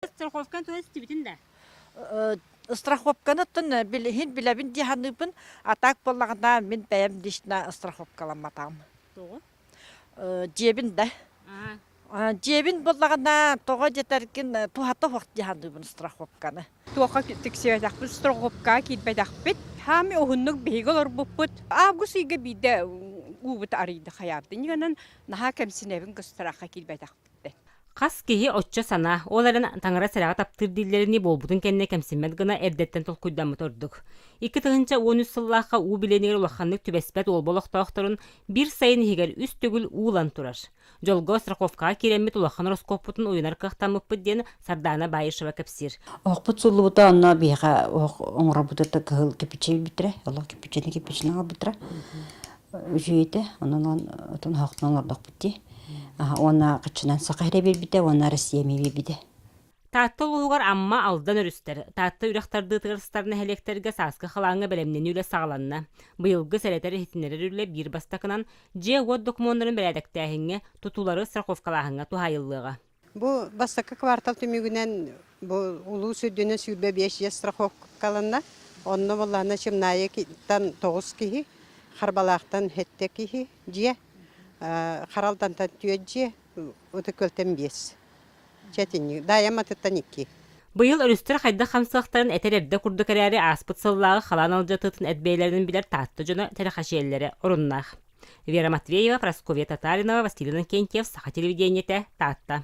Страховкан туа стибитин да. Страховканы тын хин билебин диханыбын атак боллагана мен бәям дишна страховкаламатам. Тоғы. Жебин да. Жебин боллагана тога жетеркин тухата вакт диханыбын страховканы. Туака тексиятахпыт страховка китбетахпыт. Хами ohunнук бейгол орбуппут. Август иге биде убут арыйды хаярды. Нигенен наха кемсинебин гыстараха китбетахпыт. Қас кейі отча сана, оларын таңыра сәраға таптыр дилеріні болбудын кәнне кәмсіммәд гына әрдеттен тол құйдамы тұрдық. 2 тығынша 13 сыллаққа у біленегер улаққанлық түбәспәт ол болықтауқтырын бір сайын егер үст түгіл уылан тұрар. Жолго страховкаға керемет улаққан роскоппутын ойынар қақтамыппыд дені Сардана Байышева кәпсір. Оқпыт сұлыбыта онна бейға оңырабыдата кығыл кепечей бітірі, олақ кепечені ал бітірі. Жүйеті, онан хақтынан ордақ бітті. Ona qıçınan saqayra berbide, ona Rusiyami berbide. Taatта улугар амма алдан өрүстер. Таатта үрәхтарды тыгырстарны хәлектерге саскы халаңы белемнен үле сагаланна. Быйылгы сәләтәре хитиннәре үле бир бастакынан ЖО документларын беләдәктәһеңе тутулары страховкалаһыңа тухайыллыга. Бу бастакы квартал түмүгүнен бу улуу сүрдүнө сүрбе 5 страховкаланна. Онны булланы чымнайы тан 9 кихи, харбалактан хетте кихи, же Харалдан түйеджи өті көлтен бес. Четінні, дайама тұттан 2. Быйыл өрүстер хайда хамсылықтарын әтерерді күрді кәрәрі аспыт сыллағы халан алжатытын әдбейлерін білер таатты жона тәріқашиелері орыннақ. Вера Матвеева, Прасковья Татаринова, Василина Кентьев, Саха телевидениеті таатта.